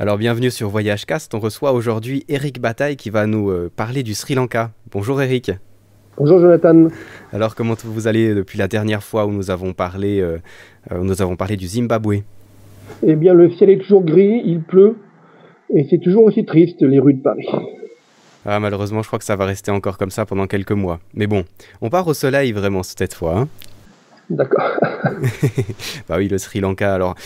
Alors bienvenue sur Voyage Cast, on reçoit aujourd'hui Eric Bataille qui va nous parler du Sri Lanka. Bonjour Eric. Bonjour Jonathan. Alors comment vous allez depuis la dernière fois où nous avons parlé du Zimbabwe? Eh bien, le ciel est toujours gris, il pleut, et c'est toujours aussi triste, les rues de Paris. Ah malheureusement je crois que ça va rester encore comme ça pendant quelques mois. Mais bon, on part au soleil vraiment cette fois. D'accord. Bah oui, le Sri Lanka. Alors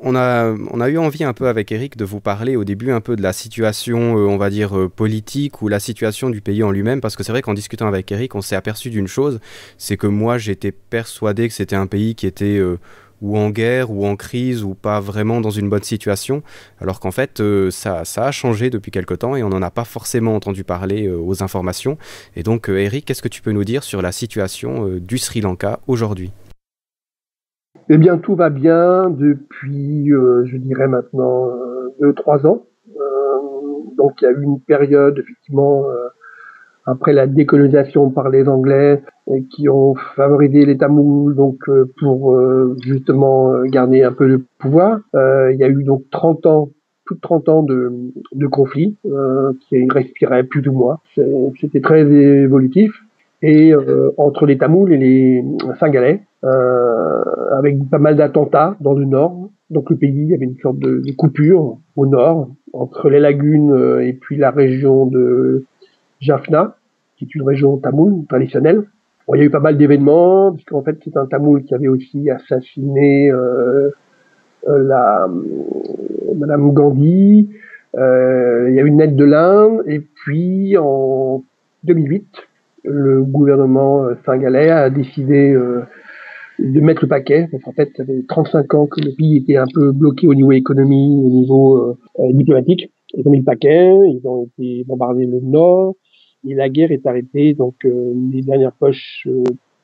on a eu envie un peu avec Eric de vous parler au début un peu de la situation, on va dire, politique ou la situation du pays en lui-même, parce que c'est vrai qu'en discutant avec Eric, on s'est aperçu d'une chose, c'est que moi j'étais persuadé que c'était un pays qui était ou en guerre, ou en crise, ou pas vraiment dans une bonne situation, alors qu'en fait ça a changé depuis quelque temps et on n'en a pas forcément entendu parler aux informations. Et donc Eric, qu'est-ce que tu peux nous dire sur la situation du Sri Lanka aujourd'hui? Eh bien, tout va bien depuis, je dirais maintenant, 2-3 ans. Donc, il y a eu une période, effectivement, après la décolonisation par les Anglais, et qui ont favorisé les Tamouls, donc pour justement garder un peu le pouvoir. Il y a eu donc 30 ans, plus de 30 ans de conflits qui respiraient plus ou moins. C'était très évolutif. Et entre les Tamouls et les Singalais, avec pas mal d'attentats dans le nord. Donc le pays, il y avait une sorte de coupure au nord, entre les lagunes et puis la région de Jaffna, qui est une région tamoule traditionnelle. Bon, il y a eu pas mal d'événements, puisqu'en fait c'est un tamoul qui avait aussi assassiné la Madame Gandhi. Il y a eu une aide de l'Inde, et puis en 2008, le gouvernement singalais a décidé de mettre le paquet. Parce qu'en fait, ça fait 35 ans que le pays était un peu bloqué au niveau économie, au niveau diplomatique. Ils ont mis le paquet, ils ont été bombardés le nord, et la guerre est arrêtée. Donc, les dernières poches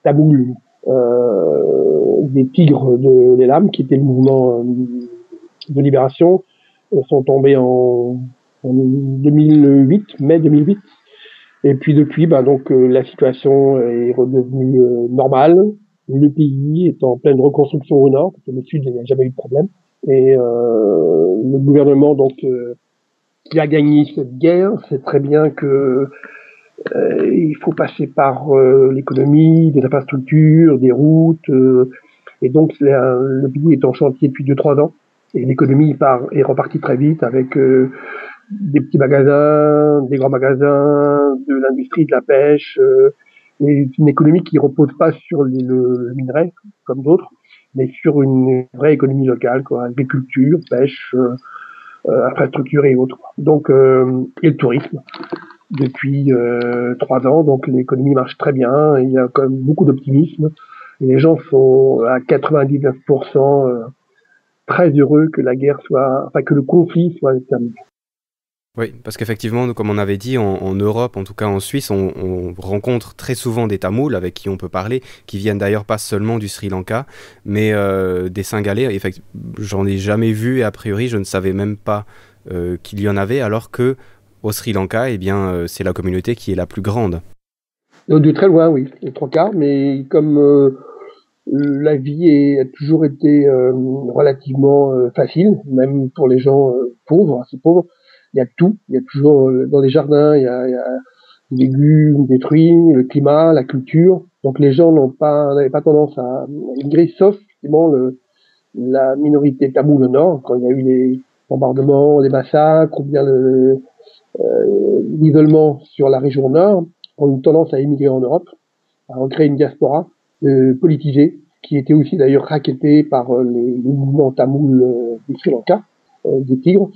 tamoules des Tigres de l'Elam, qui était le mouvement de libération, sont tombés en 2008, mai 2008. Et puis depuis, donc la situation est redevenue normale. Le pays est en pleine reconstruction au nord, parce que le sud, il n'y a jamais eu de problème. Et le gouvernement, donc, qui a gagné cette guerre, sait très bien que il faut passer par l'économie, des infrastructures, des routes. Et donc, le pays est en chantier depuis 2-3 ans. Et l'économie est repartie très vite avec des petits magasins, des grands magasins, de l'industrie, de la pêche. Et une économie qui repose pas sur le minerai, comme d'autres, mais sur une vraie économie locale, quoi, agriculture, pêche, infrastructure et autres. Donc, et le tourisme depuis 3 ans. Donc, l'économie marche très bien. Il y a quand même beaucoup d'optimisme. Et les gens sont à 99% très heureux que la guerre que le conflit soit terminé. Oui, parce qu'effectivement, nous, comme on avait dit, en Europe, en tout cas en Suisse, on rencontre très souvent des Tamouls avec qui on peut parler, qui viennent d'ailleurs pas seulement du Sri Lanka, mais des Singalais. J'en ai jamais vu et a priori, je ne savais même pas qu'il y en avait, alors que au Sri Lanka, eh bien, c'est la communauté qui est la plus grande. De très loin, oui, les 3 quarts, mais comme la vie a toujours été relativement facile, même pour les gens pauvres, assez pauvres. Il y a tout, il y a toujours dans les jardins, il y a des légumes, des fruits, le climat, la culture. Donc les gens n'avaient pas tendance à immigrer, sauf effectivement la minorité tamoule au nord, quand il y a eu les bombardements, les massacres, ou bien l'isolement sur la région nord, ont eu tendance à immigrer en Europe, à recréer une diaspora politisée, qui était aussi d'ailleurs racketée par les mouvements tamouls du Sri Lanka, des Tigres.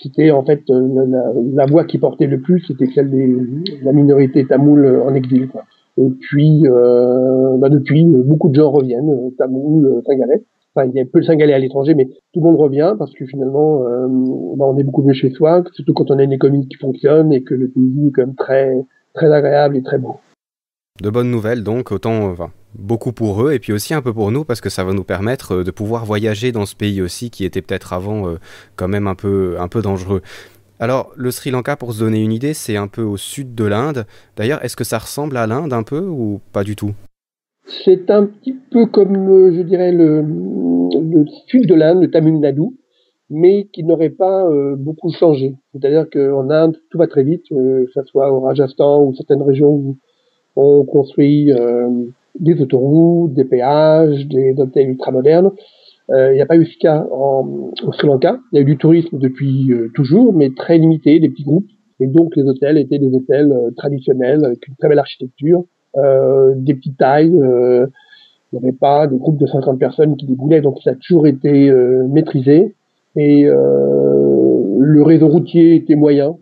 C'était en fait la voix qui portait le plus, c'était celle de la minorité tamoule en exil, quoi. Et puis, depuis, beaucoup de gens reviennent, tamouls, singalais. Enfin, il y a peu de singalais à l'étranger, mais tout le monde revient parce que finalement, on est beaucoup mieux chez soi, surtout quand on a une économie qui fonctionne et que le pays est quand même très, très agréable et très beau. De bonnes nouvelles, donc, autant, enfin, beaucoup pour eux, et puis aussi un peu pour nous, parce que ça va nous permettre de pouvoir voyager dans ce pays aussi, qui était peut-être avant quand même un peu dangereux. Alors, le Sri Lanka, pour se donner une idée, c'est un peu au sud de l'Inde. D'ailleurs, est-ce que ça ressemble à l'Inde un peu ou pas du tout? C'est un petit peu comme, je dirais, le sud de l'Inde, le Tamil Nadu, mais qui n'aurait pas beaucoup changé. C'est-à-dire qu'en Inde, tout va très vite, que ce soit au Rajasthan ou certaines régions où on construit des autoroutes, des péages, des hôtels ultramodernes. Il n'y a pas eu ce cas au Sri Lanka. Il y a eu du tourisme depuis toujours, mais très limité, des petits groupes. Et donc les hôtels étaient des hôtels traditionnels avec une très belle architecture, des petites tailles. Il n'y avait pas des groupes de 50 personnes qui déboulaient, donc ça a toujours été maîtrisé. Et le réseau routier était moyen,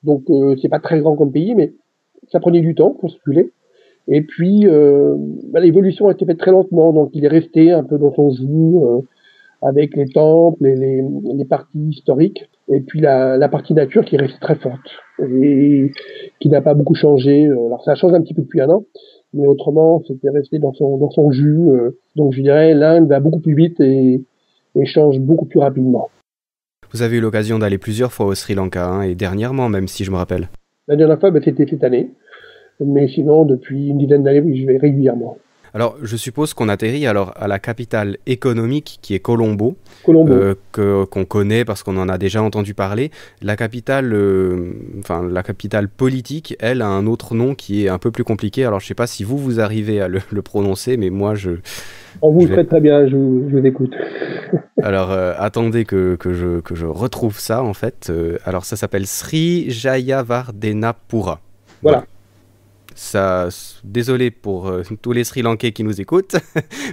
donc c'est pas très grand comme pays, mais ça prenait du temps pour circuler. Et puis l'évolution a été faite très lentement, donc il est resté un peu dans son jus, avec les temples et les parties historiques, et puis la partie nature qui reste très forte et qui n'a pas beaucoup changé. Alors ça change un petit peu depuis un an, mais autrement c'était resté dans son jus. Donc je dirais l'Inde va beaucoup plus vite et change beaucoup plus rapidement. Vous avez eu l'occasion d'aller plusieurs fois au Sri Lanka, hein, et dernièrement même, si je me rappelle. La dernière fois, c'était cette année, mais sinon depuis une dizaine d'années, je vais régulièrement. Alors, je suppose qu'on atterrit alors à la capitale économique qui est Colombo, qu'on connaît parce qu'on en a déjà entendu parler. La capitale politique, elle, a un autre nom qui est un peu plus compliqué. Alors, je ne sais pas si vous arrivez à le prononcer, mais moi, on vous le fait très bien, je vous écoute. Alors, attendez que je retrouve ça, en fait. Alors, ça s'appelle Sri Jayawardenepura. Voilà. Ça, désolé pour tous les Sri Lankais qui nous écoutent,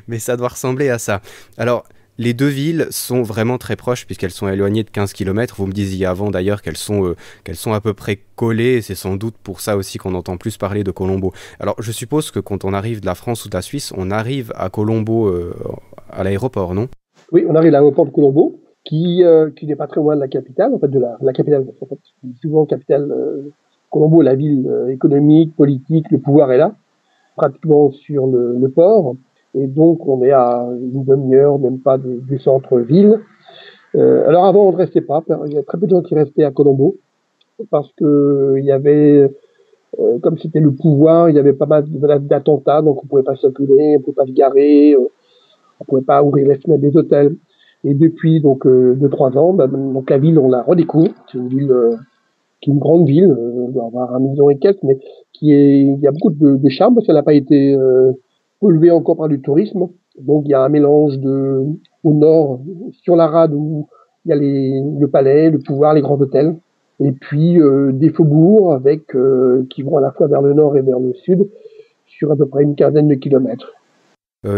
mais ça doit ressembler à ça. Alors, les deux villes sont vraiment très proches puisqu'elles sont éloignées de 15 km. Vous me disiez avant d'ailleurs qu'elles sont à peu près collées, et c'est sans doute pour ça aussi qu'on entend plus parler de Colombo. Alors, je suppose que quand on arrive de la France ou de la Suisse, on arrive à Colombo à l'aéroport, non ? Oui, on arrive à l'aéroport de Colombo, qui n'est pas très loin de la capitale, en fait, de la capitale, en fait, souvent capitale. Colombo, la ville économique, politique, le pouvoir est là, pratiquement sur le port. Et donc, on est à une demi-heure, même pas du centre-ville. Alors avant, on ne restait pas. Il y a très peu de gens qui restaient à Colombo parce que il y avait, comme c'était le pouvoir, il y avait pas mal d'attentats, donc on ne pouvait pas circuler, on ne pouvait pas se garer, on ne pouvait pas ouvrir les fenêtres des hôtels. Et depuis donc 2-3 ans, donc la ville, on la redécouvre. C'est une ville qui est une grande ville, on doit avoir 1 million et quelques, mais il y a beaucoup de charme parce qu'elle n'a pas été polluée encore par du tourisme. Donc il y a un mélange au nord, sur la rade où il y a le palais, le pouvoir, les grands hôtels, et puis des faubourgs qui vont à la fois vers le nord et vers le sud, sur à peu près une quinzaine de kilomètres.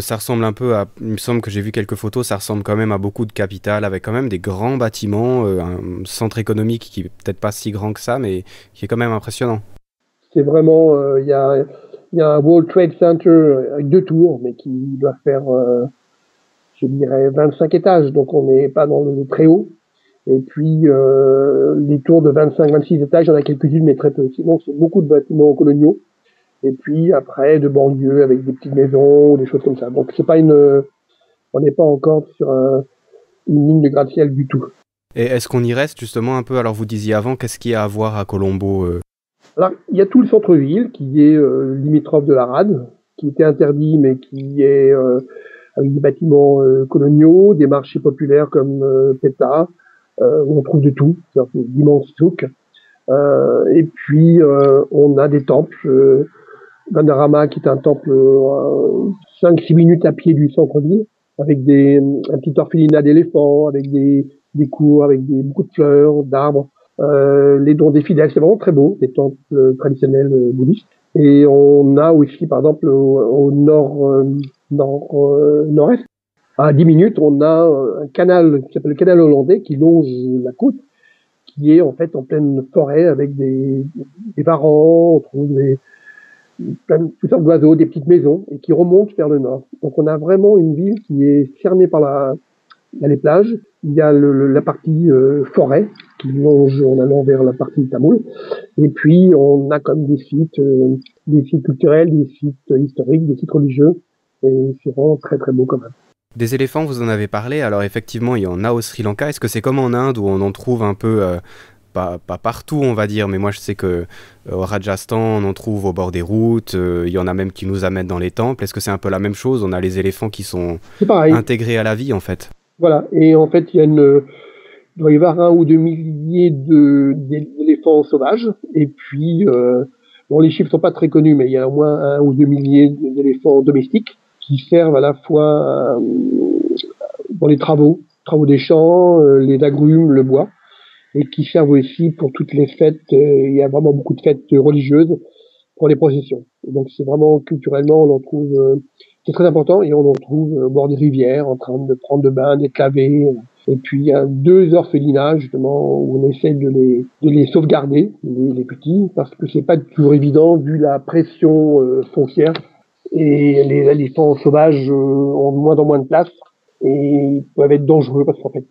Ça ressemble un peu à, il me semble que j'ai vu quelques photos, ça ressemble quand même à beaucoup de capitales, avec quand même des grands bâtiments, un centre économique qui est peut-être pas si grand que ça, mais qui est quand même impressionnant. C'est vraiment, il y a un World Trade Center avec 2 tours, mais qui doit faire, je dirais, 25 étages, donc on n'est pas dans le très haut. Et puis, les tours de 25-26 étages, il y en a quelques-unes, mais très peu. Sinon, c'est beaucoup de bâtiments coloniaux. Et puis après de banlieues avec des petites maisons ou des choses comme ça. Donc c'est pas on n'est pas encore sur une ligne de gratte-ciel du tout. Et est-ce qu'on y reste justement un peu? Alors vous disiez avant, qu'est-ce qu'il y a à voir à Colombo? Alors il y a tout le centre-ville qui est limitrophe de la rade, qui était interdit mais qui est avec des bâtiments coloniaux, des marchés populaires comme Peta, où on trouve de tout, c'est-à-dire d'immenses souks. Et puis on a des temples. Gandarama, qui est un temple 5-6 minutes à pied du centre-ville, avec un petit orphelinat d'éléphants, avec des cours, avec beaucoup de fleurs, d'arbres, les dons des fidèles, c'est vraiment très beau, des temples traditionnels bouddhistes. Et on a aussi, par exemple, au nord-est, à 10 minutes, on a un canal qui s'appelle le canal hollandais, qui longe la côte, qui est en fait en pleine forêt, avec des varans, on trouve toutes sortes d'oiseaux, des petites maisons, et qui remontent vers le nord. Donc on a vraiment une ville qui est cernée par il y a les plages, il y a la partie forêt, qui longe en allant vers la partie tamoule, et puis on a comme des sites culturels, des sites historiques, des sites religieux, et c'est vraiment très très beau quand même. Des éléphants, vous en avez parlé, alors effectivement il y en a au Sri Lanka. Est-ce que c'est comme en Inde où on en trouve un peu... Pas partout, on va dire, mais moi je sais que au Rajasthan, on en trouve au bord des routes, il y en a même qui nous amènent dans les temples. Est-ce que c'est un peu la même chose? On a les éléphants qui sont intégrés à la vie, en fait. Voilà, et en fait, il y a il doit y avoir 1 ou 2 milliers d'éléphants sauvages. Et puis, bon, les chiffres sont pas très connus, mais il y a au moins 1 ou 2 milliers d'éléphants domestiques qui servent à la fois dans les travaux des champs, les agrumes, le bois, et qui servent aussi pour toutes les fêtes. Il y a vraiment beaucoup de fêtes religieuses pour les processions. Et donc c'est vraiment culturellement, on en trouve, c'est très important, et on en trouve au bord des rivières, en train de prendre de bains, d'être lavés. Et puis il y a 2 orphelinats justement où on essaie de les sauvegarder, les petits, parce que c'est pas toujours évident vu la pression foncière. Et les éléphants sauvages ont de moins en moins de place et peuvent être dangereux parce qu'en fait,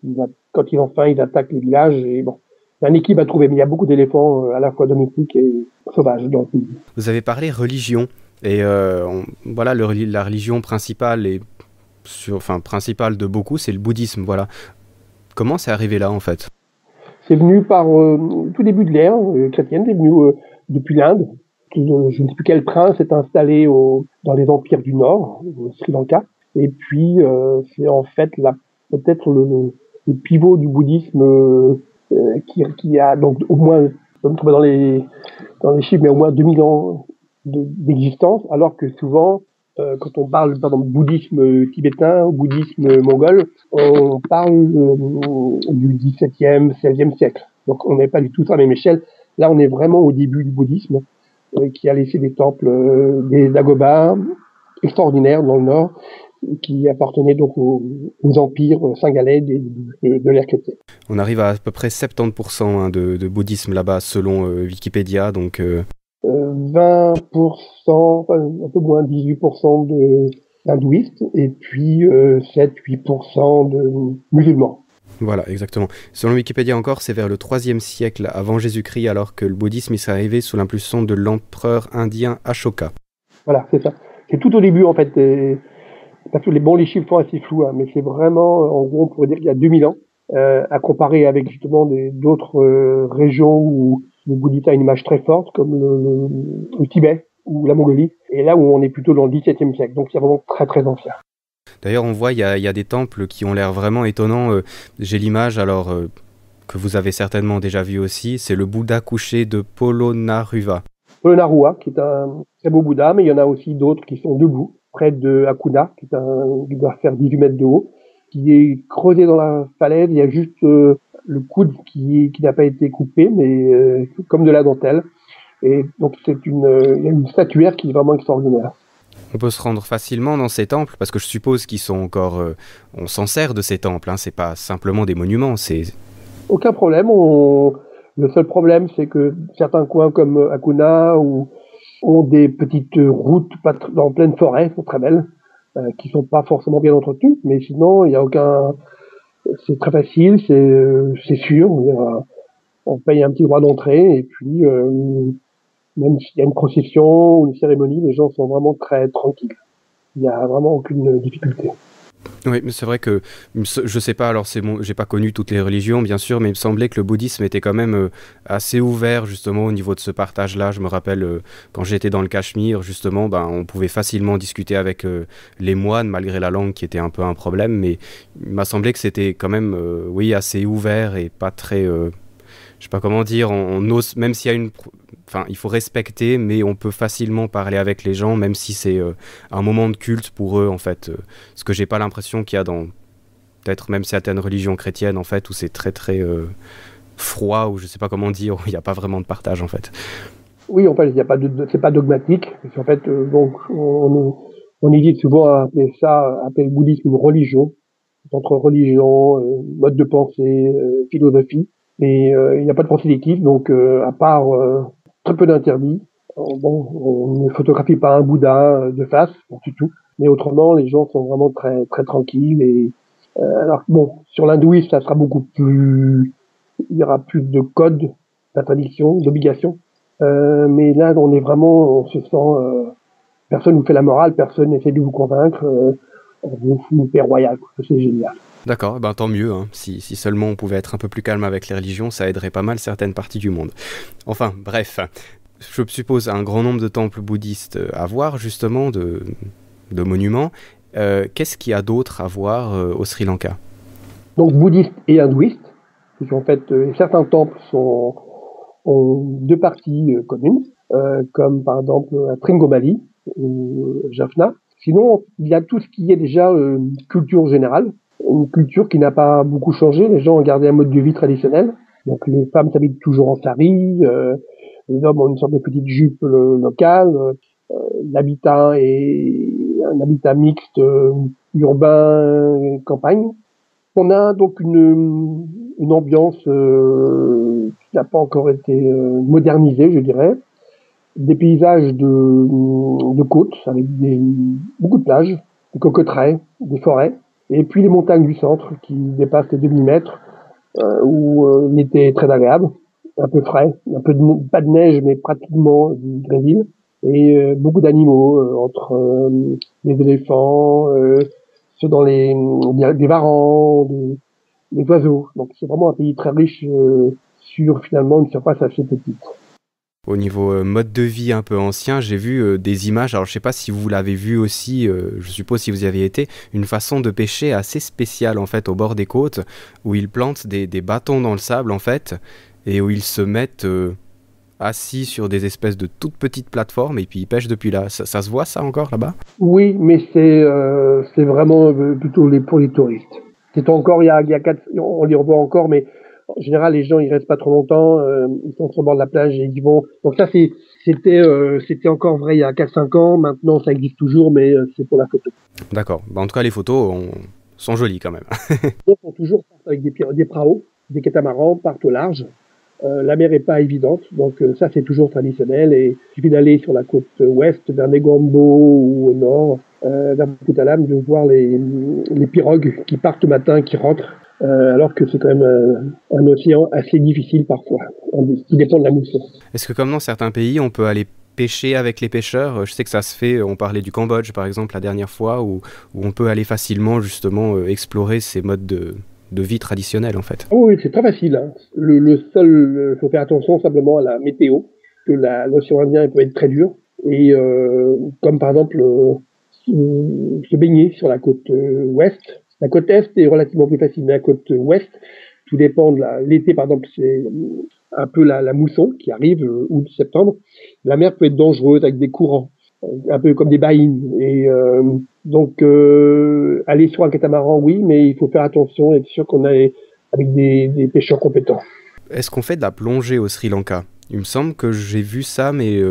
quand ils ont faim, ils attaquent les villages. Et bon, c'est un équilibre à trouver, mais il y a beaucoup d'éléphants à la fois domestiques et sauvages dans le pays. Vous avez parlé religion, et voilà, la religion principale, principale de beaucoup, c'est le bouddhisme. Voilà. Comment c'est arrivé là, en fait? C'est venu par tout début de l'ère chrétienne, c'est venu depuis l'Inde. Je ne sais plus quel prince s'est installé dans les empires du Nord, au Sri Lanka. Et puis, c'est en fait peut-être le pivot du bouddhisme qui a donc au moins, on trouve dans les chiffres, mais au moins 2000 ans d'existence, alors que souvent, quand on parle par exemple bouddhisme tibétain ou bouddhisme mongol, on parle du XVIIe, XVIe siècle. Donc on n'est pas du tout sur la même échelle. Là, on est vraiment au début du bouddhisme, qui a laissé des temples, des dagobas extraordinaires dans le nord, qui appartenaient donc aux empires singalais de l'ère chrétienne. On arrive à peu près 70% de bouddhisme là-bas, selon Wikipédia, donc... 20%, un peu moins 18% d'hindouistes, et puis 7-8% de musulmans. Voilà, exactement. Selon Wikipédia encore, c'est vers le 3e siècle avant Jésus-Christ, alors que le bouddhisme il s'est arrivé sous l'impulsion de l'empereur indien Ashoka. Voilà, c'est ça. C'est tout au début, en fait. Parce que les chiffres sont assez flous, hein, mais c'est vraiment, en gros, on pourrait dire qu'il y a 2000 ans, à comparer avec justement d'autres régions où le bouddhisme a une image très forte, comme le Tibet ou la Mongolie, et là où on est plutôt dans le XVIIe siècle. Donc c'est vraiment très très ancien. D'ailleurs, on voit, il y a des temples qui ont l'air vraiment étonnants. J'ai l'image, alors, que vous avez certainement déjà vu aussi, c'est le Bouddha couché de Polonnaruwa. Polonnaruwa, qui est un très beau Bouddha, mais il y en a aussi d'autres qui sont debout, près de Hakuna, qui doit faire 18 mètres de haut, qui est creusé dans la falaise. Il y a juste le coude qui n'a pas été coupé, mais comme de la dentelle. Et donc il y a une statuaire qui est vraiment extraordinaire. On peut se rendre facilement dans ces temples, parce que je suppose qu'ils sont encore... on s'en sert de ces temples, hein, c'est pas simplement des monuments, c'est... Aucun problème. Le seul problème, c'est que certains coins comme Hakuna ont des petites routes en pleine forêt, sont très belles, qui sont pas forcément bien entretenues, mais sinon, il y a aucun... C'est très facile, c'est sûr. On paye un petit droit d'entrée, et puis... même s'il y a une procession ou une cérémonie, les gens sont vraiment très tranquilles. Il n'y a vraiment aucune difficulté. Oui, mais c'est vrai que, je sais pas, alors j'ai pas connu toutes les religions, bien sûr, mais il me semblait que le bouddhisme était quand même assez ouvert, justement, au niveau de ce partage-là. Je me rappelle, quand j'étais dans le Cachemire, justement, on pouvait facilement discuter avec les moines, malgré la langue qui était un peu un problème, mais il m'a semblé que c'était quand même, oui, assez ouvert et pas très... je sais pas comment dire, on ose, même s'il y a il faut respecter, mais on peut facilement parler avec les gens, même si c'est un moment de culte pour eux, en fait. Ce que j'ai pas l'impression qu'il y a dans peut-être même certaines religions chrétiennes, en fait, où c'est très très froid, ou je sais pas comment dire, où il n'y a pas vraiment de partage, en fait. Oui, en fait, c'est pas dogmatique. En fait, donc, on hésite souvent à appeler le bouddhisme une religion, entre religion, mode de pensée, philosophie. Et il n'y a pas de pensée d'équipe, donc à part très peu d'interdits. On ne photographie pas un Bouddha de face, du tout. Mais autrement, les gens sont vraiment très très tranquilles. Et alors sur l'hindouisme, ça sera beaucoup plus, il y aura plus de codes, d'interdictions, d'obligations. Mais là, on se sent, personne nous fait la morale, personne n'essaie de vous convaincre. On vous fout une paix royale, c'est génial. D'accord, tant mieux, hein. Si seulement on pouvait être un peu plus calme avec les religions, ça aiderait pas mal certaines parties du monde. Enfin, bref, je suppose un grand nombre de temples bouddhistes à voir, justement, de monuments. Qu'est-ce qu'il y a d'autre à voir au Sri Lanka? Donc bouddhiste et hindouiste. puisqu'en fait, certains temples ont deux parties communes, comme par exemple à Tringomali ou Jaffna. Sinon, il y a tout ce qui est déjà culture générale, une culture qui n'a pas beaucoup changé. Les gens ont gardé un mode de vie traditionnel. Donc les femmes s'habillent toujours en sari, les hommes ont une sorte de petite jupe locale. L'habitat est un habitat mixte urbain campagne. On a donc une ambiance qui n'a pas encore été modernisée, je dirais. Des paysages de côtes avec beaucoup de plages, des cocoteraies, des forêts, et puis les montagnes du centre qui dépassent les 2000 mètres, où l'été est très agréable, un peu frais, pas de neige mais pratiquement du Brésil, et beaucoup d'animaux entre les éléphants, ceux dans des varans, des oiseaux. Donc c'est vraiment un pays très riche sur finalement une surface assez petite. Au niveau mode de vie un peu ancien, j'ai vu des images, alors je sais pas si vous l'avez vu aussi, je suppose si vous y avez été, une façon de pêcher assez spéciale en fait au bord des côtes, où ils plantent des bâtons dans le sable en fait, et où ils se mettent assis sur des espèces de toutes petites plateformes, et puis ils pêchent depuis là. Ça se voit ça encore là-bas? Oui, mais c'est vraiment plutôt pour les touristes. C'est encore, il y a 4, on les revoit encore, mais en général, les gens, ils restent pas trop longtemps, ils sont sur le bord de la plage et ils vont. Donc ça, c'était encore vrai il y a 4-5 ans. Maintenant, ça existe toujours, mais c'est pour la photo. D'accord. En tout cas, les photos sont jolies quand même. Ils sont toujours avec des praos, des catamarans, partent au large. La mer est pas évidente, donc ça, c'est toujours traditionnel. Et il suffit d'aller sur la côte ouest, vers Negombo ou au nord, vers Putalam, de voir les pirogues qui partent le matin, qui rentrent. Alors que c'est quand même un océan assez difficile parfois, qui dépend de la mousson. Est-ce que comme dans certains pays, on peut aller pêcher avec les pêcheurs? Je sais que ça se fait, on parlait du Cambodge par exemple la dernière fois, où on peut aller facilement justement explorer ces modes de vie traditionnels en fait. Oh oui, c'est très facile. Hein. Le seul, faut faire attention simplement à la météo, que l'océan Indien peut être très dur. Et comme par exemple se baigner sur la côte ouest. La côte est est relativement plus facile, mais la côte ouest, tout dépend de l'été, par exemple, c'est un peu la mousson qui arrive août-septembre. La mer peut être dangereuse avec des courants, un peu comme des baïnes. Et donc, aller sur un catamaran, oui, mais il faut faire attention et être sûr qu'on est avec des pêcheurs compétents. Est-ce qu'on fait de la plongée au Sri Lanka? Il me semble que j'ai vu ça, mais...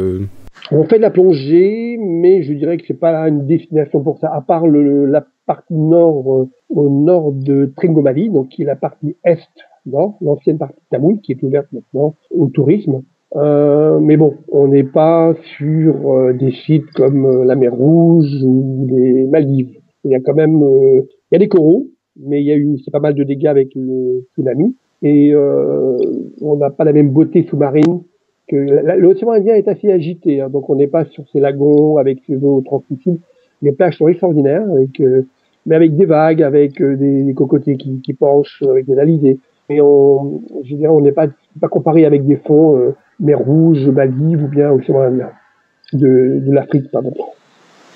On fait de la plongée, mais je dirais que c'est pas une destination pour ça, à part la partie nord, au nord de Tringomali, donc qui est la partie est, l'ancienne partie de Tamoul, qui est ouverte maintenant au tourisme. Mais bon, on n'est pas sur des sites comme la mer Rouge ou les Maldives. Il y a quand même, il y a des coraux, mais il y a eu c'est pas mal de dégâts avec le tsunami, et on n'a pas la même beauté sous-marine. L'océan Indien est assez agité, hein, donc on n'est pas sur ces lagons avec ces eaux transmissibles. Les plages sont extraordinaires, mais avec des vagues, avec des cocotiers qui penchent, avec des alizés. Mais je dirais, on n'est pas comparé avec des fonds mer Rouge, Maldives ou bien océan Indien, de l'Afrique, pardon.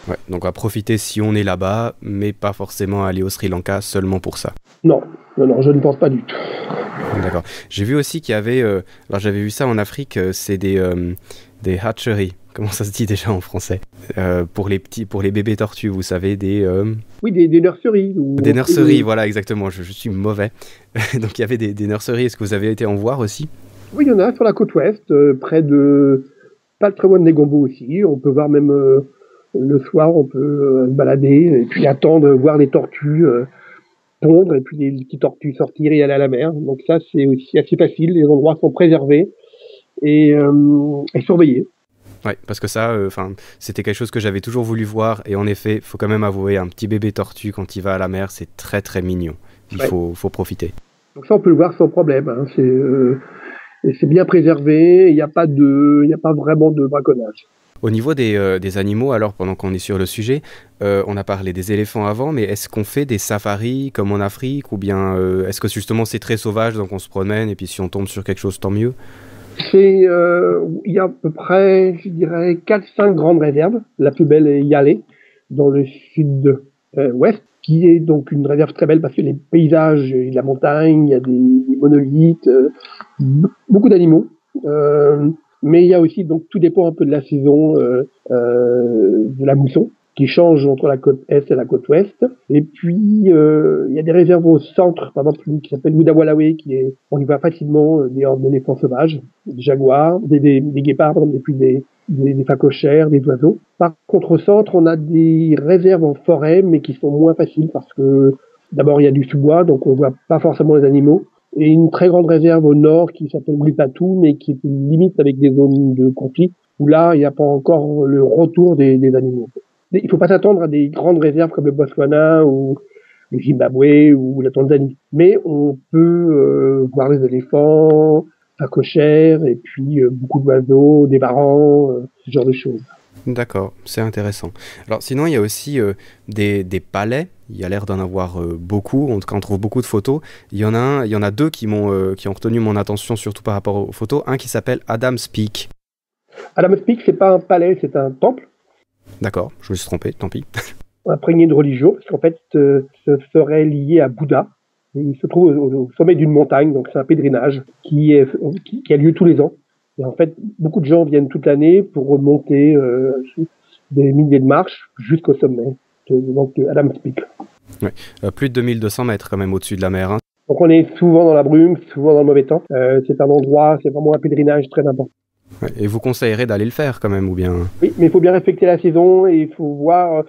Ouais, donc à profiter si on est là-bas, mais pas forcément aller au Sri Lanka seulement pour ça. Non, je ne pense pas du tout. D'accord. J'ai vu aussi qu'il y avait, alors j'avais vu ça en Afrique, c'est des hatcheries. Comment ça se dit déjà en français? Pour les bébés tortues, vous savez, Oui, des nurseries. Des nurseries, voilà, exactement. Je suis mauvais. Donc il y avait des nurseries. Est-ce que vous avez été en voir aussi? Oui, il y en a sur la côte ouest, pas très loin de Negombo aussi. On peut voir même le soir, on peut se balader et puis attendre, voir les tortues pondre et puis les petites tortues sortir et aller à la mer. Donc ça, c'est aussi assez facile. Les endroits sont préservés et surveillés. Ouais, parce que ça, c'était quelque chose que j'avais toujours voulu voir. Et en effet, faut quand même avouer, un petit bébé tortue quand il va à la mer, c'est très très mignon. Il faut profiter. Donc ça, on peut le voir sans problème. Hein. C'est bien préservé. Il n'y a pas vraiment de braconnage. Au niveau des animaux, alors pendant qu'on est sur le sujet, on a parlé des éléphants avant, mais est-ce qu'on fait des safaris comme en Afrique, ou bien est-ce que justement c'est très sauvage, donc on se promène et puis si on tombe sur quelque chose, tant mieux? Il y a à peu près, je dirais, 4-5 grandes réserves. La plus belle est Yalé, dans le sud-ouest. qui est donc une réserve très belle parce que les paysages, il y a de la montagne, il y a des monolithes, beaucoup d'animaux. Mais il y a aussi, donc tout dépend un peu de la saison de la mousson, qui change entre la côte est et la côte ouest. Et puis, il y a des réserves au centre, par exemple, qui s'appelle Oudawalawe, on y voit facilement des hordes d'éléphants sauvages, des jaguars, des guépards, et puis des phacochères, des oiseaux. Par contre, au centre, on a des réserves en forêt, mais qui sont moins faciles parce que, d'abord, il y a du sous-bois, donc on voit pas forcément les animaux. Et une très grande réserve au nord qui s'appelle Glipatou, mais qui est limite avec des zones de conflit, où là, il n'y a pas encore le retour des animaux. Il ne faut pas s'attendre à des grandes réserves comme le Botswana ou le Zimbabwe ou la Tanzanie. Mais on peut voir les éléphants, phacochères, et puis beaucoup d'oiseaux, des varans, ce genre de choses. D'accord, c'est intéressant. Alors sinon, il y a aussi des palais. Il y a l'air d'en avoir beaucoup. En tout cas, on trouve beaucoup de photos. Il y en a deux qui ont retenu mon attention, surtout par rapport aux photos. Un qui s'appelle Adam's Peak. Adam's Peak, c'est pas un palais, c'est un temple. D'accord, je me suis trompé, tant pis. Imprégné de religion, parce qu'en fait, ce serait lié à Bouddha. Et il se trouve au sommet d'une montagne, donc c'est un pèlerinage qui a lieu tous les ans. Et en fait, beaucoup de gens viennent toute l'année pour remonter des milliers de marches jusqu'au sommet de Adam's Peak. Ouais. Plus de 2200 mètres quand même au-dessus de la mer. Hein. Donc on est souvent dans la brume, souvent dans le mauvais temps. C'est un endroit, c'est vraiment un pèlerinage très important. Ouais. Et vous conseillerez d'aller le faire quand même, ou bien? Oui, mais il faut bien respecter la saison et il faut voir.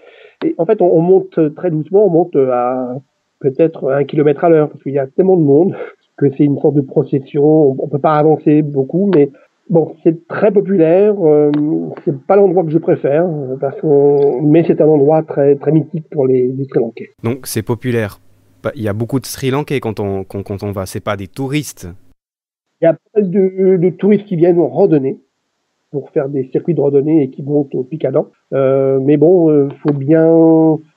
Et en fait, on monte très doucement, on monte à peut-être 1 km à l'heure parce qu'il y a tellement de monde que c'est une sorte de procession. On peut pas avancer beaucoup, mais bon, c'est très populaire. C'est pas l'endroit que je préfère mais c'est un endroit très très mythique pour les Sri Lankais. Donc c'est populaire. Il y a beaucoup de Sri Lankais quand on va. C'est pas des touristes. Il y a pas mal de touristes qui viennent en randonnée pour faire des circuits de randonnée et qui montent au Pic Adam. Mais bon,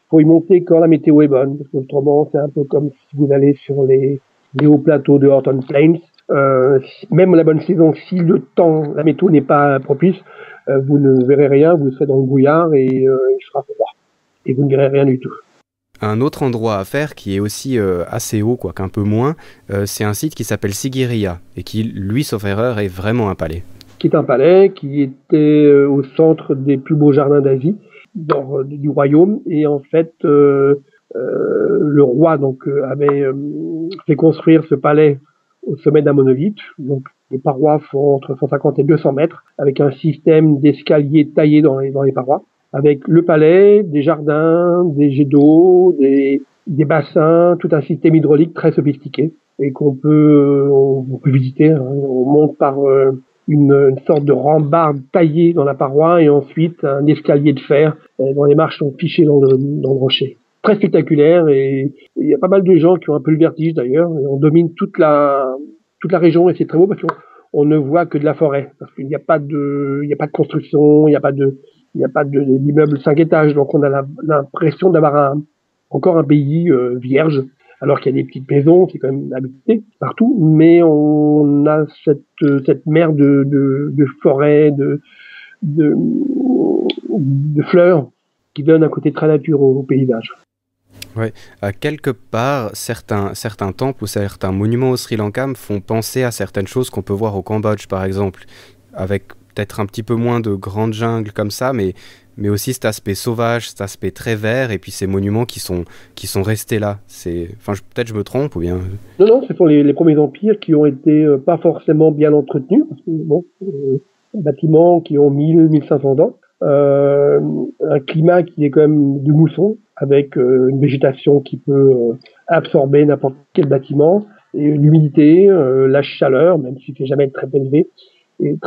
faut y monter quand la météo est bonne, parce qu'autrement c'est un peu comme si vous allez sur les hauts plateaux de Horton Plains. Même la bonne saison, si la météo n'est pas propice, vous ne verrez rien, vous serez dans le brouillard et il sera froid. Et vous ne verrez rien du tout. Un autre endroit à faire qui est aussi assez haut, quoique un peu moins, c'est un site qui s'appelle Sigiriya et qui, lui, sauf erreur, est vraiment un palais. Qui est un palais qui était au centre des plus beaux jardins d'Asie, du royaume. Et en fait, le roi avait fait construire ce palais au sommet d'un monolithe. Donc les parois font entre 150 et 200 mètres, avec un système d'escaliers taillés dans les parois, avec le palais, des jardins, des jets d'eau, des bassins, tout un système hydraulique très sophistiqué et qu'on peut visiter. Hein. On monte par une sorte de rambarde taillée dans la paroi et ensuite un escalier de fer dont les marches sont fichées dans le rocher. Très spectaculaire et il y a pas mal de gens qui ont un peu le vertige d'ailleurs. Et on domine toute la région et c'est très beau parce qu'on ne voit que de la forêt parce qu'il n'y a pas de construction, il n'y a pas d'immeuble 5 étages, donc on a l'impression d'avoir encore un pays vierge. Alors qu'il y a des petites maisons, c'est quand même habité partout, mais on a cette mer de forêts, de fleurs qui donne un côté très nature au paysage. Ouais, quelque part, certains temples ou certains monuments au Sri Lanka me font penser à certaines choses qu'on peut voir au Cambodge, par exemple, avec peut-être un petit peu moins de grandes jungles comme ça, mais aussi cet aspect sauvage, cet aspect très vert, et puis ces monuments qui sont restés là. Peut-être je me trompe, ou bien... Non, ce sont les premiers empires qui ont été pas forcément bien entretenus, parce que, bâtiments qui ont 1000-1500 ans, un climat qui est quand même de mousson, avec une végétation qui peut absorber n'importe quel bâtiment, et l'humidité, la chaleur, même s'il ne fait jamais très élevé, et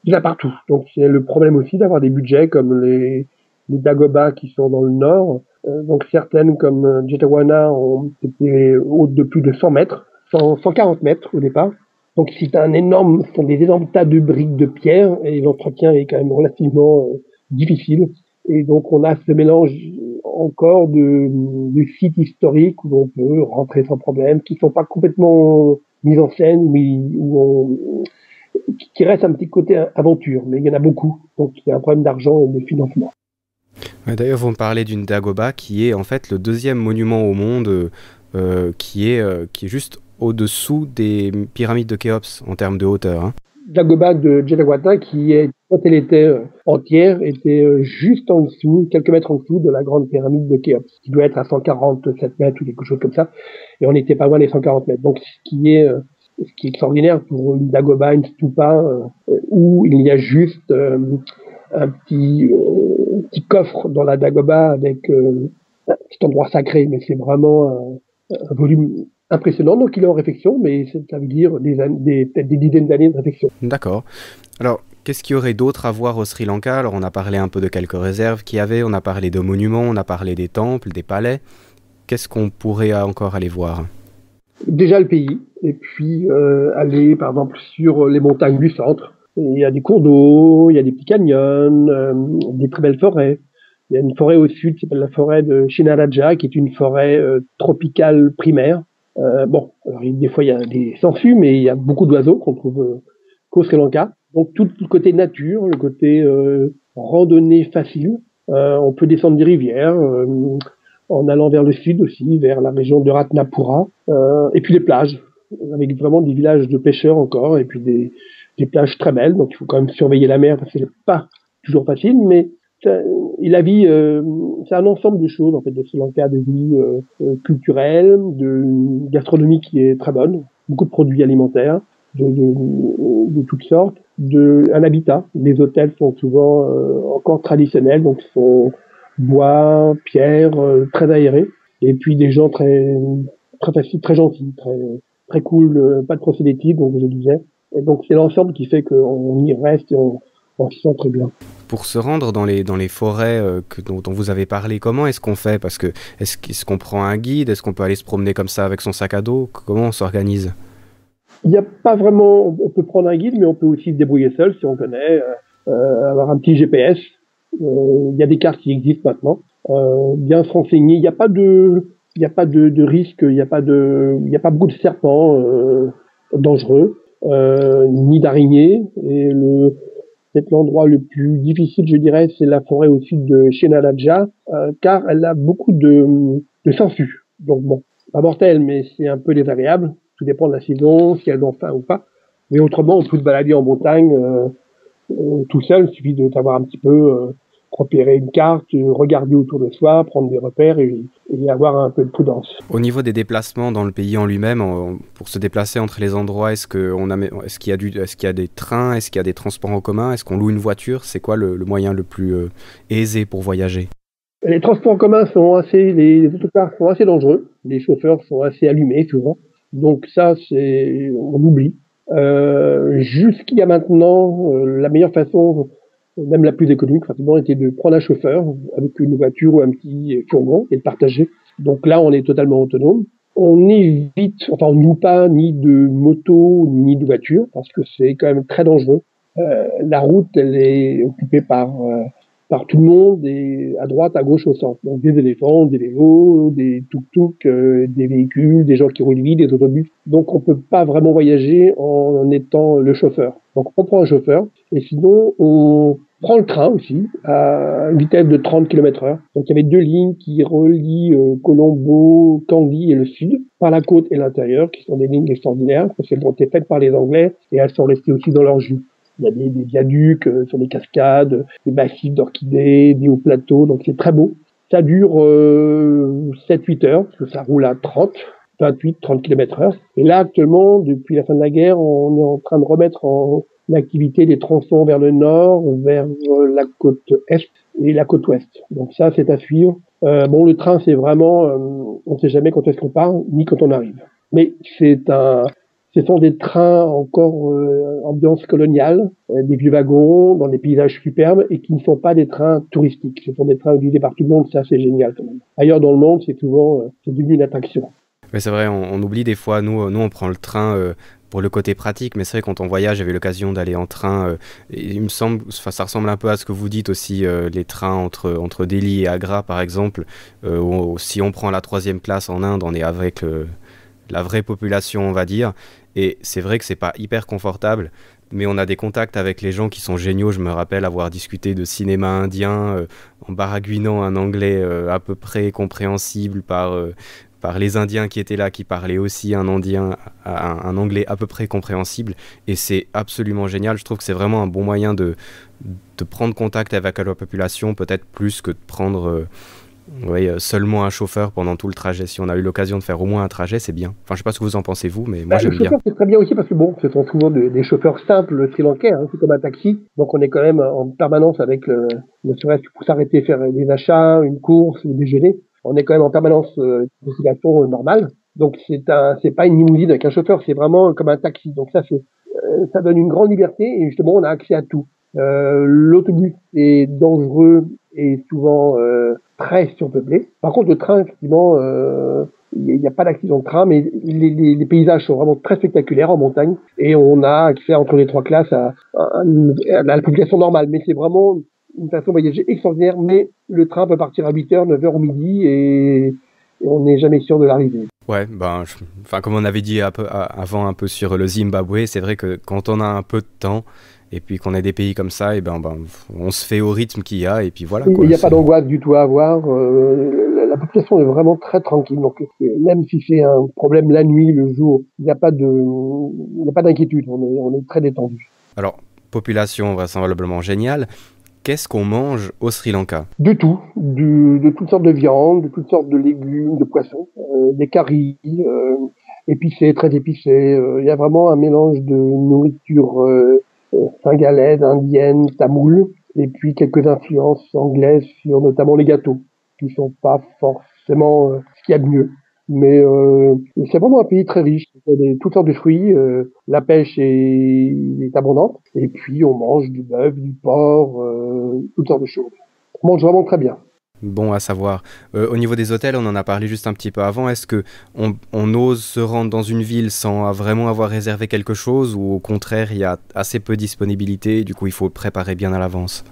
il y a partout. Donc c'est le problème aussi d'avoir des budgets comme les Dagobah qui sont dans le nord. Donc certaines comme Jetawana ont été hautes de plus de 100 mètres, 140 mètres au départ. Donc c'est ce sont des énormes tas de briques de pierre et l'entretien est quand même relativement difficile. Et donc on a ce mélange encore de sites historiques où on peut rentrer sans problème, qui sont pas complètement mis en scène, mais qui reste un petit côté aventure, mais il y en a beaucoup, donc il y a un problème d'argent et de financement. Ouais, d'ailleurs, vous me parlez d'une dagoba qui est en fait le deuxième monument au monde qui est juste au-dessous des pyramides de Khéops en termes de hauteur, hein. Dagoba de Djenawata, qui est, quand elle était entière, était juste en dessous, quelques mètres en dessous de la grande pyramide de Khéops, qui doit être à 147 mètres ou quelque chose comme ça. Et on n'était pas loin des 140 mètres. Donc, ce qui est extraordinaire pour une dagoba, une stupa, où il y a juste un petit coffre dans la dagoba avec cet endroit sacré, mais c'est vraiment un volume impressionnant. Donc il est en réflexion, mais ça veut dire peut-être des dizaines d'années de réflexion. D'accord. Alors, qu'est-ce qu'il y aurait d'autre à voir au Sri Lanka? Alors, on a parlé un peu de quelques réserves qu'il y avait, on a parlé de monuments, on a parlé des temples, des palais. Qu'est-ce qu'on pourrait encore aller voir? Déjà le pays, et puis aller par exemple sur les montagnes du centre. Il y a des cours d'eau, il y a des petits canyons, des très belles forêts. Il y a une forêt au sud qui s'appelle la forêt de Shinaraja, qui est une forêt tropicale primaire. Bon, alors, des fois il y a des sangsues, mais il y a beaucoup d'oiseaux qu'on trouve qu'au Sri Lanka. Donc tout le côté nature, le côté randonnée facile. On peut descendre des rivières en allant vers le sud aussi, vers la région de Ratnapura. Et puis les plages, avec vraiment des villages de pêcheurs encore, et puis des plages très belles. Donc il faut quand même surveiller la mer parce que c'est pas toujours facile, mais la vie, c'est un ensemble de choses en fait de Sri Lanka, de vie culturelle, de gastronomie qui est très bonne, beaucoup de produits alimentaires de toutes sortes, un habitat. Les hôtels sont souvent encore traditionnels, donc sont bois, pierre, très aérés, et puis des gens très faciles, très gentils, très cool, pas de prosélytisme, donc je disais. Et donc c'est l'ensemble qui fait qu'on y reste et on s'y sent très bien. Pour se rendre dans les forêts dont vous avez parlé, comment est-ce qu'on fait? Parce que est-ce qu'on prend un guide? Est-ce qu'on peut aller se promener comme ça avec son sac à dos? Comment on s'organise? Il n'y a pas vraiment... On peut prendre un guide, mais on peut aussi se débrouiller seul si on connaît, avoir un petit GPS. Il y a des cartes qui existent maintenant. Bien se renseigner. Il n'y a pas de risque, il n'y a pas beaucoup de serpents dangereux, ni d'araignées. Et peut-être l'endroit le plus difficile, je dirais, c'est la forêt au sud de Shenalaja, car elle a beaucoup de sangsues. Donc bon, pas mortel, mais c'est un peu désagréable. Tout dépend de la saison, si elles ont faim ou pas. Mais autrement, on peut se balader en montagne tout seul. Il suffit de savoir un petit peu repérer une carte, regarder autour de soi, prendre des repères et avoir un peu de prudence. Au niveau des déplacements dans le pays en lui-même, pour se déplacer entre les endroits, est-ce qu'il y a des trains, est-ce qu'il y a des transports en commun, est-ce qu'on loue une voiture? C'est quoi le moyen le plus aisé pour voyager? Les transports en commun les autocars sont assez dangereux. Les chauffeurs sont assez allumés souvent. Donc ça, on oublie. Jusqu'il y a maintenant, la meilleure façon, même la plus économique, pratiquement, était de prendre un chauffeur avec une voiture ou un petit fourgon et de partager. Donc là, on est totalement autonome. On ne loue pas ni de moto ni de voiture parce que c'est quand même très dangereux. La route, elle est occupée par tout le monde et à droite, à gauche, au centre. Donc des éléphants, des vélos, des tuk-tuk, des véhicules, des gens qui roulent vite, des autobus. Donc on peut pas vraiment voyager en étant le chauffeur. Donc on prend un chauffeur et sinon on prend le train aussi à une vitesse de 30 km/h. Donc il y avait 2 lignes qui relient Colombo, Kandy et le sud par la côte et l'intérieur, qui sont des lignes extraordinaires parce qu'elles ont été faites par les Anglais et elles sont restées aussi dans leur jus. Il y a des viaducs sur des cascades, des massifs d'orchidées, des hauts plateaux, donc c'est très beau. Ça dure 7-8 heures, parce que ça roule à 28-30 km/h. Et là, actuellement, depuis la fin de la guerre, on est en train de remettre en activité des tronçons vers le nord, vers la côte est et la côte ouest. Donc ça, c'est à suivre. Le train, c'est vraiment, on ne sait jamais quand est-ce qu'on part, ni quand on arrive. Mais ce sont des trains encore ambiance coloniale, des vieux wagons dans des paysages superbes et qui ne sont pas des trains touristiques. Ce sont des trains utilisés par tout le monde, ça c'est génial quand même. Ailleurs dans le monde, c'est devenu une attraction. Mais c'est vrai, on oublie des fois, nous on prend le train pour le côté pratique, mais c'est vrai quand on voyage, j'avais l'occasion d'aller en train, et il me semble, ça ressemble un peu à ce que vous dites aussi, les trains entre Delhi et Agra par exemple, où si on prend la 3e classe en Inde, on est avec la vraie population, on va dire. Et c'est vrai que c'est pas hyper confortable, mais on a des contacts avec les gens qui sont géniaux. Je me rappelle avoir discuté de cinéma indien en baragouinant un anglais à peu près compréhensible par les Indiens qui étaient là, qui parlaient aussi un anglais à peu près compréhensible. Et c'est absolument génial. Je trouve que c'est vraiment un bon moyen de prendre contact avec la population, peut-être plus que de prendre seulement un chauffeur pendant tout le trajet. Si on a eu l'occasion de faire au moins un trajet, c'est bien. Enfin, je sais pas ce que vous en pensez, vous, mais moi, Le j'aime bien. chauffeur, c'est très bien aussi parce que bon, ce sont souvent des chauffeurs simples sri-lankais, hein, c'est comme un taxi. Donc on est quand même en permanence avec ne serait-ce que pour s'arrêter faire des achats, une course ou déjeuner. On est quand même en permanence de circulation normale. Donc c'est pas une limousine avec un chauffeur, c'est vraiment comme un taxi. Donc ça donne une grande liberté et justement on a accès à tout. L'autobus est dangereux et souvent très surpeuplé. Par contre, le train, effectivement, il n'y a pas d'accident de train, mais les paysages sont vraiment très spectaculaires en montagne et on a accès entre les trois classes à la population normale. Mais c'est vraiment une façon de voyager extraordinaire, mais le train peut partir à 8h, 9h au midi et on n'est jamais sûr de l'arrivée. Ouais, enfin, comme on avait dit avant un peu sur le Zimbabwe, c'est vrai que quand on a un peu de temps et puis qu'on a des pays comme ça, et on se fait au rythme qu'il y a et puis voilà. Il n'y a pas d'angoisse du tout à avoir. La population est vraiment très tranquille. Donc même si c'est un problème la nuit, le jour, il n'y a pas d'inquiétude. On est très détendu. Alors, population vraisemblablement géniale. Qu'est-ce qu'on mange au Sri Lanka? De tout, de toutes sortes de viandes, de toutes sortes de légumes, de poissons, des caries, épicés, très épicés. Il y a vraiment un mélange de nourriture singalaise, indienne, tamoule, et puis quelques influences anglaises sur notamment les gâteaux, qui sont pas forcément ce qu'il y a de mieux. Mais c'est vraiment un pays très riche. Il y a toutes sortes de fruits. La pêche est abondante. Et puis, on mange du bœuf, du porc, toutes sortes de choses. On mange vraiment très bien. Bon à savoir. Au niveau des hôtels, on en a parlé juste un petit peu avant. Est-ce que on ose se rendre dans une ville sans vraiment avoir réservé quelque chose ou au contraire, il y a assez peu de disponibilité, du coup, il faut préparer bien à l'avance?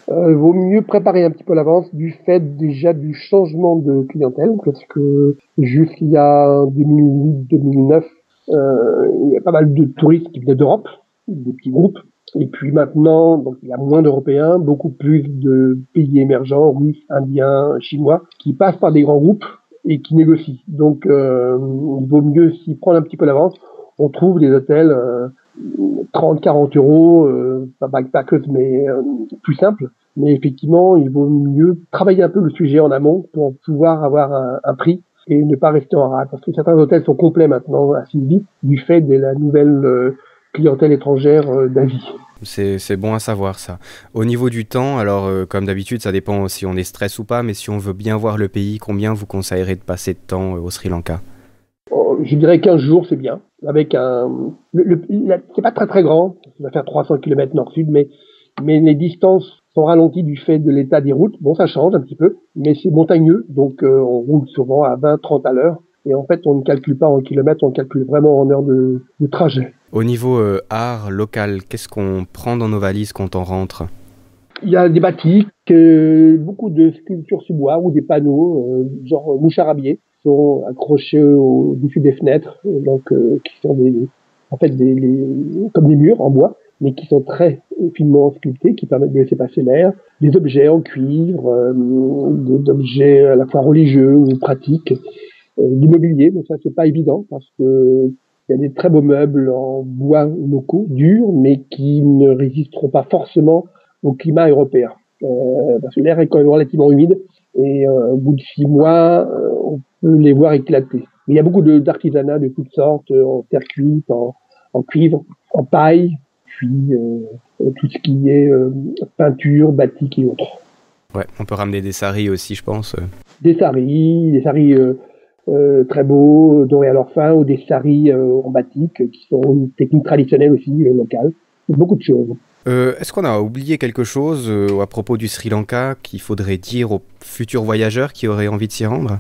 Vaut mieux préparer un petit peu à l'avance du fait déjà du changement de clientèle, parce que jusqu'il y a 2008-2009, il y a pas mal de touristes qui venaient d'Europe, des petits groupes. Et puis maintenant, donc il y a moins d'Européens, beaucoup plus de pays émergents, Russes, Indiens, Chinois, qui passent par des grands groupes et qui négocient. Donc il vaut mieux s'y prendre un petit peu à l'avance. On trouve des hôtels 30-40 euros, pas backpackers, mais plus simple. Mais effectivement, il vaut mieux travailler un peu le sujet en amont pour pouvoir avoir un prix et ne pas rester en rade. Parce que certains hôtels sont complets maintenant assez vite du fait de la nouvelle clientèle étrangère d'Asie. C'est bon à savoir ça. Au niveau du temps, alors comme d'habitude, ça dépend si on est stress ou pas, mais si on veut bien voir le pays, combien vous conseillerez de passer de temps au Sri Lanka? Je dirais 15 jours, c'est bien. Avec c'est pas très très grand, ça va faire 300 km nord-sud, mais les distances sont ralenties du fait de l'état des routes. Bon, ça change un petit peu, mais c'est montagneux, donc on roule souvent à 20-30 à l'heure. Et en fait, on ne calcule pas en kilomètres, on calcule vraiment en heures de trajet. Au niveau art local, qu'est-ce qu'on prend dans nos valises quand on rentre? Il y a des batiks, beaucoup de sculptures sous bois ou des panneaux, genre moucharabiés, sont accrochés au-dessus des fenêtres, donc qui sont comme des murs en bois, mais qui sont très finement sculptés, qui permettent de laisser passer l'air. Des objets en cuivre, d'objets à la fois religieux ou pratiques, du mobilier, mais ça c'est pas évident parce que il y a des très beaux meubles en bois locaux, durs, mais qui ne résisteront pas forcément au climat européen. Parce que l'air est quand même relativement humide et au bout de 6 mois, on peut les voir éclater. Mais il y a beaucoup d'artisanat de toutes sortes, en terre cuite, en cuivre, en paille, puis tout ce qui est peinture, batik et autres. Ouais, on peut ramener des saris aussi, je pense. Des saris très beaux, dorés à leur fin, ou des saris en batik, qui sont une technique traditionnelle aussi, locale. Beaucoup de choses. Est-ce qu'on a oublié quelque chose à propos du Sri Lanka qu'il faudrait dire aux futurs voyageurs qui auraient envie de s'y rendre?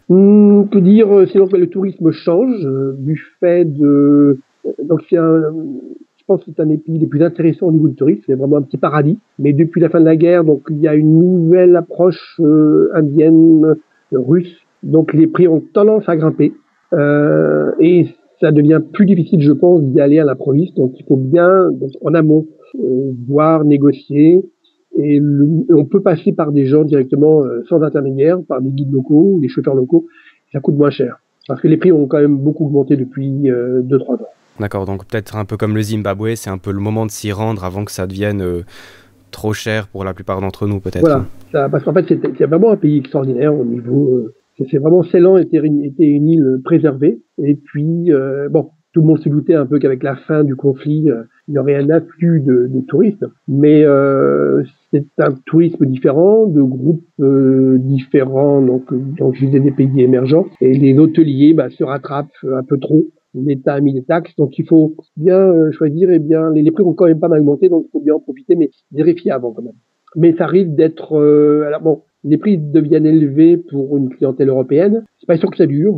On peut dire, c'est donc que le tourisme change du fait de... Donc je pense que c'est un des pays les plus intéressants au niveau du tourisme, c'est vraiment un petit paradis. Mais depuis la fin de la guerre, donc il y a une nouvelle approche indienne, russe. Donc les prix ont tendance à grimper. Et ça devient plus difficile, je pense, d'y aller à l'improviste. Donc, il faut bien, donc, en amont, voir, négocier. Et on peut passer par des gens directement sans intermédiaire, par des guides locaux, des chauffeurs locaux. Ça coûte moins cher. Parce que les prix ont quand même beaucoup augmenté depuis 2-3 ans. D'accord, donc peut-être un peu comme le Zimbabwe, c'est un peu le moment de s'y rendre avant que ça devienne trop cher pour la plupart d'entre nous, peut-être. Voilà, parce qu'en fait, c'est vraiment un pays extraordinaire au niveau... c'est vraiment Ceylan était une île préservée. Et puis, bon, tout le monde se doutait un peu qu'avec la fin du conflit, il y aurait un afflux de touristes. Mais c'est un tourisme différent, de groupes différents, donc je disais des pays émergents. Et les hôteliers se rattrapent un peu trop. L'État a mis des taxes, donc il faut bien choisir. Et bien, les prix ont quand même pas mal augmenté, donc il faut bien en profiter, mais vérifier avant quand même. Mais ça risque d'être... alors bon, les prix deviennent élevés pour une clientèle européenne. C'est pas sûr que ça dure,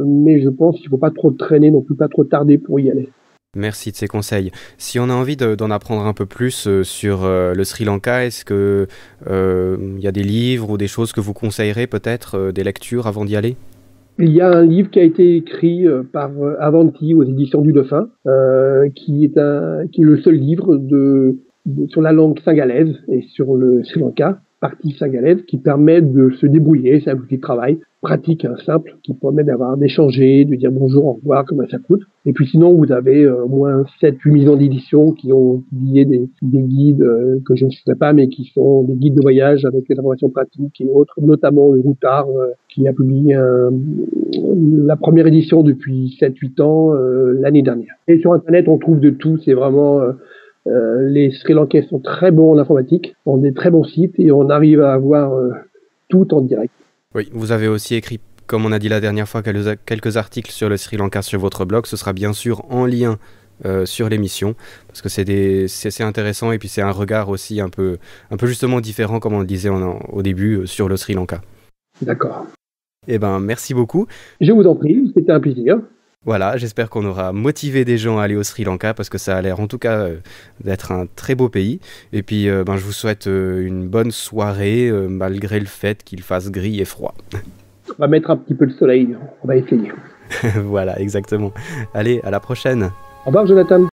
mais je pense qu'il faut pas trop traîner, non plus pas trop tarder pour y aller. Merci de ces conseils. Si on a envie d'en apprendre un peu plus sur le Sri Lanka, est-ce que y a des livres ou des choses que vous conseillerez peut-être, des lectures avant d'y aller ? Il y a un livre qui a été écrit par Avanti aux éditions du Dauphin, qui est le seul livre sur la langue singalaise et sur le Sri Lanka, partie singalaise, qui permet de se débrouiller. C'est un outil de travail pratique, simple, qui permet d'échanger, de dire bonjour, au revoir, comment ça coûte. Et puis sinon, vous avez au moins 7-8 millions d'éditions qui ont publié des guides que je ne citerai pas, mais qui sont des guides de voyage avec des informations pratiques et autres, notamment le Routard, qui a publié la première édition depuis 7-8 ans l'année dernière. Et sur Internet, on trouve de tout. C'est vraiment... les Sri Lankais sont très bons en informatique, ont des très bons sites et on arrive à avoir tout en direct. Oui, vous avez aussi écrit, comme on a dit la dernière fois, quelques articles sur le Sri Lanka sur votre blog. Ce sera bien sûr en lien sur l'émission, parce que c'est intéressant et puis c'est un regard aussi un peu justement différent, comme on le disait au début, sur le Sri Lanka. D'accord. Eh ben, merci beaucoup. Je vous en prie, c'était un plaisir. Voilà, j'espère qu'on aura motivé des gens à aller au Sri Lanka, parce que ça a l'air en tout cas d'être un très beau pays. Et puis je vous souhaite une bonne soirée, malgré le fait qu'il fasse gris et froid. On va mettre un petit peu de soleil, on va essayer. Voilà, exactement. Allez, à la prochaine. Au revoir Jonathan.